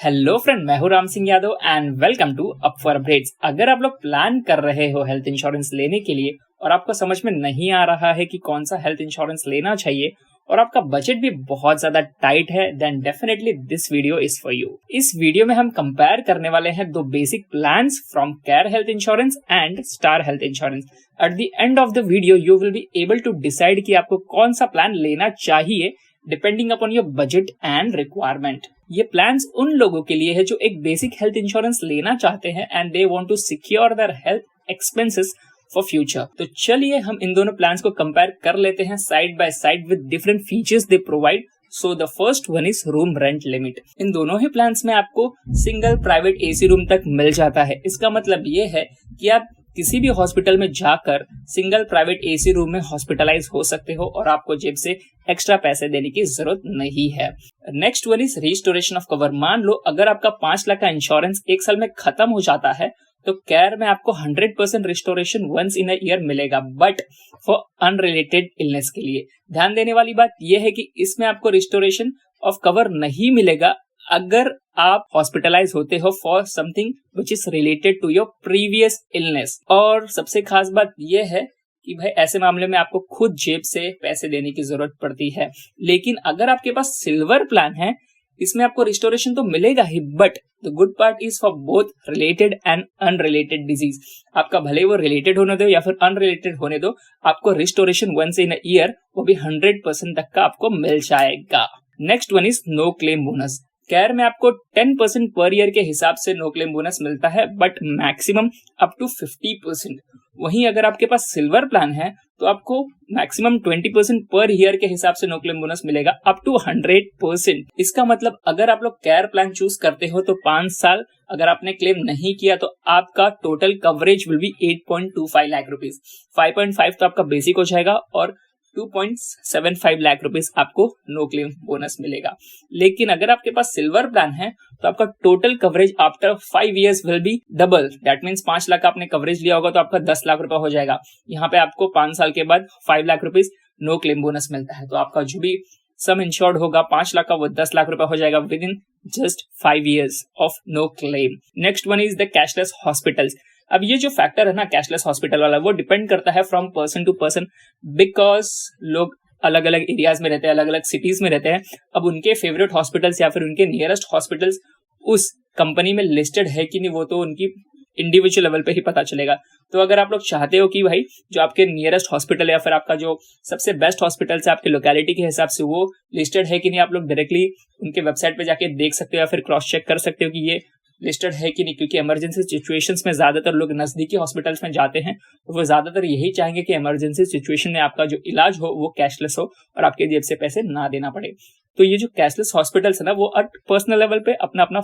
Hello friend, मैं हूं Ram Singh Yadav and welcome to up for updates. अगर आप लोग प्लान कर रहे हो हेल्थ इंश्योरेंस लेने के लिए और आपको समझ में नहीं आ रहा है कि कौन सा हेल्थ इंश्योरेंस लेना चाहिए और आपका बजट भी बहुत ज्यादा टाइट है, then definitely this video is for you. इस वीडियो में हम कंपेयर करने वाले हैं दो basic plans from care health insurance and star health insurance. At the end of the video you will be able to decide कि आपको कौन सा प्लान लेना चाहिए depending upon your budget and requirement. ये प्लान्स उन लोगों के लिए है जो एक बेसिक हेल्थ इंश्योरेंस लेना चाहते हैं and they want to secure their health expenses for future. तो चलिए हम इन दोनों प्लान्स को कंपेयर कर लेते हैं side by side with different features they provide. So the first one is room rent limit. इन दोनों ही प्लान्स में आपको सिंगल प्राइवेट एसी रूम तक मिल जाता है। इसका मतलब ये है कि आप किसी भी हॉस्पिटल में जाकर सिंगल प्राइवेट एसी रूम में हॉस्पिटलाइज हो सकते हो और आपको जेब से एक्स्ट्रा पैसे देने की जरूरत नहीं है। Next one is restoration of cover. मान लो अगर आपका 5 लाख का इंश्योरेंस एक साल में खत्म हो जाता है तो केयर में आपको 100% restoration once in a year मिलेगा, बट फॉर अनरिलेटेड इलनेस के लिए। ध्यान देने वाली बात यह है कि इसमें आपको रिस्टोरेशन ऑफ कवर नहीं मिलेगा अगर आप हॉस्पिटलाइज होते हो for something which is related to your previous illness. और सबसे खास बात यह है कि भाई ऐसे मामले में आपको खुद जेब से पैसे देने की जरूरत पड़ती है। लेकिन अगर आपके पास सिल्वर प्लान है, इसमें आपको रिस्टोरेशन तो मिलेगा ही, but the good part is for both related and unrelated disease. आपका भले वो रिलेटेड होने दो या फिर अनरिलेटेड होने दो, आपको restoration once in a year वो भी 100% तक का आपको मिल जाएगा। Next one is no claim bonus. Care में आपको 10% पर ईयर के हिसाब से नो क्लेम बोनस मिलता है, बट मैक्सिमम अप टू 50%। वहीं अगर आपके पास सिल्वर प्लान है तो आपको मैक्सिमम 20% पर ईयर के हिसाब से नो क्लेम बोनस मिलेगा अप टू 100%। इसका मतलब अगर आप लोग केयर प्लान चूज करते हो तो 5 साल अगर आपने क्लेम नहीं किया तो आपका total coverage will be 8.25 lakh rupees. 5.5 तो आपका बेसिक हो जाएगा और 2.75 लाख रुपीज आपको नो क्लेम बोनस मिलेगा। लेकिन अगर आपके पास सिल्वर प्लान है तो आपका total coverage after 5 years will be double. That means 5 lakh आपने कवरेज लिया होगा तो आपका 10 लाख रुपए हो जाएगा। यहाँ पे आपको 5 साल के बाद 5 lakh rupees no claim bonus मिलता है। तो आपका जो भी सम इंश्योर्ड होगा 5 लाख का वो 10 लाख रुपए हो जाएगा within just 5 years of no claim. Next one is the cashless hospitals. अब ये जो फैक्टर है ना कैशलेस हॉस्पिटल वाला, वो डिपेंड करता है from person to person, because लोग अलग अलग एरियाज में रहते हैं, अलग अलग सिटीज में रहते हैं। अब उनके फेवरेट हॉस्पिटल्स या फिर उनके नियरेस्ट हॉस्पिटल्स उस कंपनी में लिस्टेड है कि नहीं वो तो उनकी इंडिविजुअल लेवल पे ही पता चलेगा। तो अगर आप लोग चाहते हो कि भाई जो आपके नियरेस्ट हॉस्पिटल या फिर आपका जो सबसे बेस्ट हॉस्पिटल है आपके लोकेलिटी के हिसाब से वो लिस्टेड है कि नहीं, आप लोग डायरेक्टली उनके वेबसाइट पे जाके देख सकते हो या फिर क्रॉस चेक कर सकते हो कि ये लिस्टेड है कि नहीं। क्योंकि इमरजेंसी सिचुएशंस में ज्यादातर लोग नजदीकी हॉस्पिटल्स में जाते हैं तो वो ज्यादातर यही चाहेंगे कि इमरजेंसी सिचुएशन में आपका जो इलाज हो वो कैशलेस हो और आपके जेब से पैसे ना देना पड़े। तो ये जो कैशलेस हॉस्पिटल्स है ना वो एट पर्सनल लेवल पे अपना अपना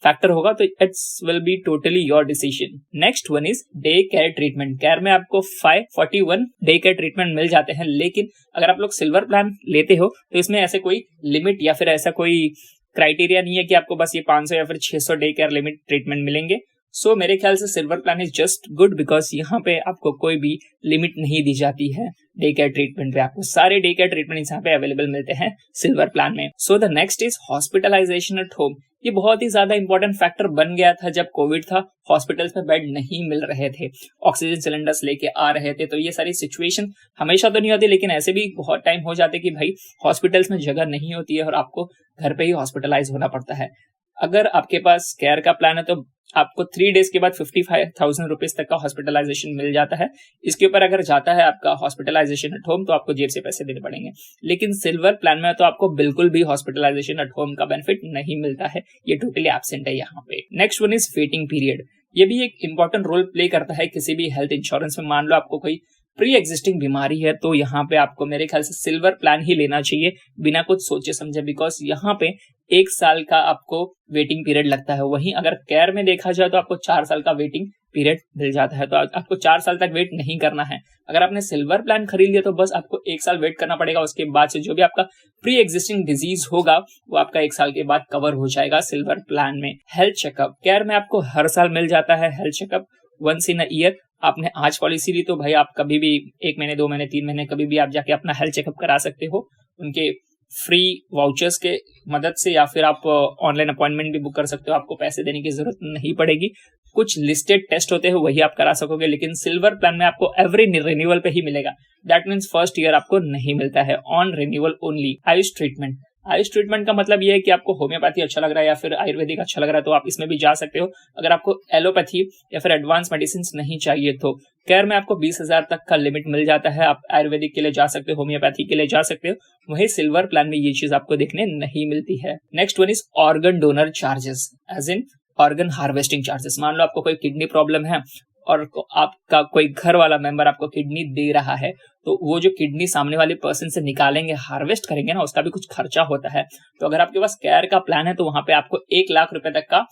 फैक्टर होगा, तो it's will be totally your decision. Next one is day care treatment. Care में आपको 541 डे केयर ट्रीटमेंट मिल जाते हैं। लेकिन अगर आप लोग सिल्वर प्लान लेते हो तो इसमें ऐसे कोई लिमिट या फिर ऐसा कोई क्राइटेरिया नहीं है कि आपको बस ये 500 या फिर 600 डे केयर लिमिट ट्रीटमेंट मिलेंगे। सो मेरे ख्याल से silver plan is just good because यहाँ पे आपको कोई भी लिमिट नहीं दी जाती है डे केयर ट्रीटमेंट पे। आपको सारे डे केयर ट्रीटमेंट यहाँ पे अवेलेबल मिलते हैं सिल्वर प्लान में। So the next is hospitalisation at home. ये बहुत ही ज्यादा इंपॉर्टेंट फैक्टर बन गया था जब कोविड था, हॉस्पिटल्स में बेड नहीं मिल रहे थे, ऑक्सीजन सिलेंडर्स लेके आ रहे थे। तो ये सारी सिचुएशन हमेशा तो नहीं होती लेकिन ऐसे भी बहुत टाइम हो जाते कि भाई हॉस्पिटल्स में जगह नहीं होती है और आपको घर पे ही हॉस्पिटलाइज होना पड़ता है। अगर आपके पास केयर का प्लान है तो आपको 3 डेज के बाद 55,000 रुपीज तक का हॉस्पिटलाइजेशन मिल जाता है। इसके ऊपर अगर जाता है आपका हॉस्पिटलाइजेशन एट होम तो आपको जेब से पैसे देने पड़ेंगे। लेकिन सिल्वर प्लान में तो आपको बिल्कुल भी हॉस्पिटलाइजेशन एट होम का बेनिफिट नहीं मिलता है, ये टोटली एब्सेंट है यहाँ पे। Next one is waiting period. ये भी एक इंपॉर्टेंट रोल प्ले करता है किसी भी हेल्थ इंश्योरेंस में। मान लो आपको कोई प्री एग्जिस्टिंग बीमारी है तो यहाँ पे आपको मेरे ख्याल से सिल्वर प्लान ही लेना चाहिए बिना कुछ सोचे समझे, बिकॉज यहाँ पे 1 साल का आपको वेटिंग पीरियड लगता है। वहीं अगर केयर में देखा जाए तो आपको 4 साल का वेटिंग पीरियड मिल जाता है। तो आपको 4 साल तक वेट नहीं करना है। अगर आपने सिल्वर प्लान खरीद लिया तो बस आपको 1 साल वेट करना पड़ेगा। उसके बाद से जो भी आपका प्री एग्जिस्टिंग डिजीज होगा वो आपका 1 साल के बाद कवर हो जाएगा सिल्वर प्लान में। हेल्थ चेकअप केयर में आपको हर साल मिल जाता है। Health checkup once in a year. आपने आज पॉलिसी ली तो भाई आप कभी भी 1 महीने 2 महीने 3 महीने कभी भी आप जाके अपना हेल्थ चेकअप करा सकते हो। उनके फ्री वाउचर्स के मदद से, या फिर आप ऑनलाइन अपॉइंटमेंट भी बुक कर सकते हो, आपको पैसे देने की जरूरत नहीं पड़ेगी। कुछ लिस्टेड टेस्ट होते हैं वही आप करा सकोगे, लेकिन सिल्वर प्लान में आपको एवरी रिन्यूअल पे ही मिलेगा। दैट मीन्स फर्स्ट ईयर आपको नहीं मिलता है, on renewal only. Ayush treatment का मतलब ये है कि आपको होम्योपैथी अच्छा लग रहा है या फिर आयुर्वेदिक अच्छा लग रहा है तो आप इसमें भी जा सकते हो। अगर आपको एलोपैथी या फिर एडवांस मेडिसिन नहीं चाहिए तो केयर में आपको 20,000 तक का लिमिट मिल जाता है। आप आयुर्वेदिक के लिए जा सकते हो, होम्योपैथी के लिए जा सकते हो। वही सिल्वर प्लान में ये चीज आपको देखने नहीं मिलती है। Next one is organ donor charges, as in organ harvesting charges. मान लो आपको कोई किडनी प्रॉब्लम है और आपका कोई घर वाला मेंबर आपको किडनी दे रहा है, तो वो जो किडनी सामने वाले पर्सन से निकालेंगे, हार्वेस्ट करेंगे ना, उसका भी कुछ खर्चा होता है। तो अगर आपके पास केयर का प्लान है तो वहां पे आपको 1 लाख रुपए तक का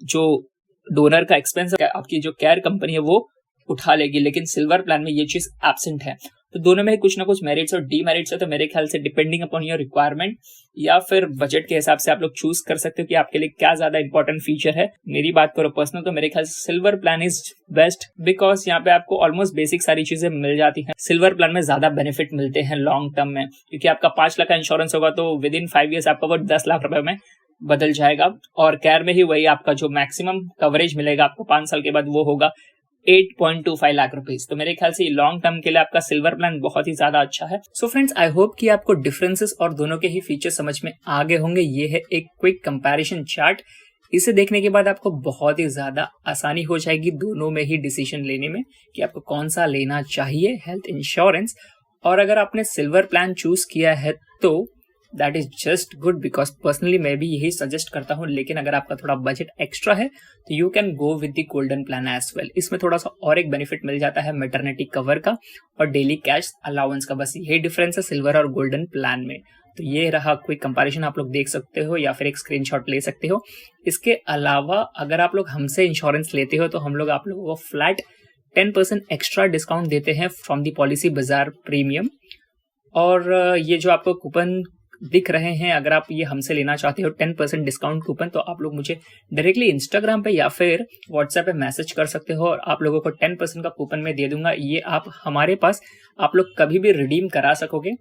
जो डोनर का एक्सपेंस है आपकी जो केयर कंपनी है वो उठा लेगी। लेकिन सिल्वर प्लान में ये चीज एब्सेंट है। तो दोनों में कुछ ना कुछ मेरिट्स और डीमेरिट्स है। तो मेरे ख्याल से डिपेंडिंग अपॉन योर रिक्वायरमेंट या फिर बजट के हिसाब से आप लोग चूज कर सकते हो कि आपके लिए क्या ज्यादा इंपॉर्टेंट फीचर है। मेरी बात करो पर्सनल तो मेरे ख्याल से silver plan is best, because यहाँ पे आपको ऑलमोस्ट बेसिक सारी चीजें मिल जाती हैं। सिल्वर प्लान में ज्यादा बेनिफिट मिलते हैं लॉन्ग टर्म में, क्योंकि आपका 5 लाख का इंश्योरेंस होगा तो विद इन 5 ईयर्स आपका वो 10 लाख रुपए में बदल जाएगा। और केयर में ही वही आपका जो मैक्सिमम कवरेज मिलेगा आपको 5 साल के बाद वो होगा 8.25 लाख रुपीज। तो मेरे ख्याल से लॉन्ग टर्म के लिए आपका सिल्वर प्लान बहुत ही ज्यादा अच्छा है। सो फ्रेंड्स, आई होप कि आपको डिफरेंसेस और दोनों के ही फीचर समझ में आ गए होंगे। ये है एक क्विक कंपैरिजन चार्ट। इसे देखने के बाद आपको बहुत ही ज्यादा आसानी हो जाएगी दोनों में ही डिसीजन लेने में कि आपको कौन सा लेना चाहिए हेल्थ इंश्योरेंस। और अगर आपने सिल्वर प्लान चूज किया है तो that is just good, because personally मैं भी यही सजेस्ट करता हूँ। लेकिन अगर आपका थोड़ा बजट एक्स्ट्रा है तो you can go with the golden plan as well. इसमें थोड़ा सा और एक बेनिफिट मिल जाता है मैटरनिटी कवर का और डेली कैश अलाउंस का। बस यही डिफरेंस है सिल्वर और गोल्डन प्लान में। तो ये रहा क्विक कंपैरिजन, आप लोग देख सकते हो या फिर एक स्क्रीनशॉट ले सकते हो। इसके अलावा अगर आप लोग हमसे इंश्योरेंस लेते हो तो हम लोग आप लोगों को फ्लैट 10% एक्स्ट्रा डिस्काउंट देते हैं फ्रॉम दी पॉलिसी बाजार प्रीमियम। और ये जो आपको कूपन दिख रहे हैं, अगर आप ये हमसे लेना चाहते हो 10% डिस्काउंट कूपन, तो आप लोग मुझे डायरेक्टली इंस्टाग्राम पे या फिर व्हाट्सएप पे मैसेज कर सकते हो और आप लोगों को 10% का कूपन में दे दूंगा। ये आप हमारे पास आप लोग कभी भी रिडीम करा सकोगे।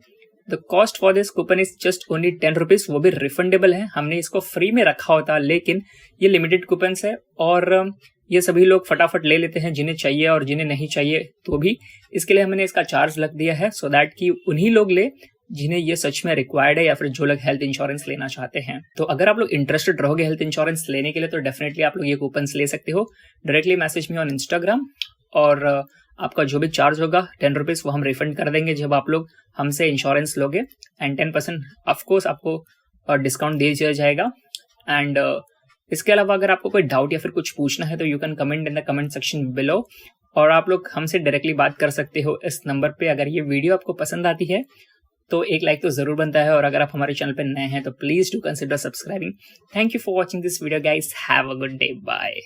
The cost for this coupon is just only 10 rupees, वो भी रिफंडेबल है। हमने इसको फ्री में रखा होता, लेकिन ये लिमिटेड कूपन है और ये सभी लोग फटाफट ले लेते हैं जिन्हें चाहिए, और जिन्हें नहीं चाहिए तो भी इसके लिए हमने इसका चार्ज लग दिया है, सो दैट कि उन्हीं लोग ले जिन्हें ये सच में रिक्वायर्ड है या फिर जो लोग हेल्थ इंश्योरेंस लेना चाहते हैं। तो अगर आप लोग इंटरेस्टेड रहोगे हेल्थ इंश्योरेंस लेने के लिए तो डेफिनेटली आप लोग ये कूपन्स ले सकते हो। Directly message me on Instagram, और आपका जो भी चार्ज होगा 10 रुपीज वो हम रिफंड कर देंगे जब आप लोग हमसे इंश्योरेंस लोगे। एंड 10% ऑफकोर्स आपको डिस्काउंट दे दिया जाएगा। एंड इसके अलावा अगर आपको कोई डाउट या फिर कुछ पूछना है तो you can comment in the comment section below, और आप लोग हमसे डायरेक्टली बात कर सकते हो इस नंबर पे। अगर ये वीडियो आपको पसंद आती है तो एक लाइक तो जरूर बनता है, और अगर आप हमारे चैनल पे नए हैं तो please do consider subscribing. Thank you for watching this video guys, have a good day, bye.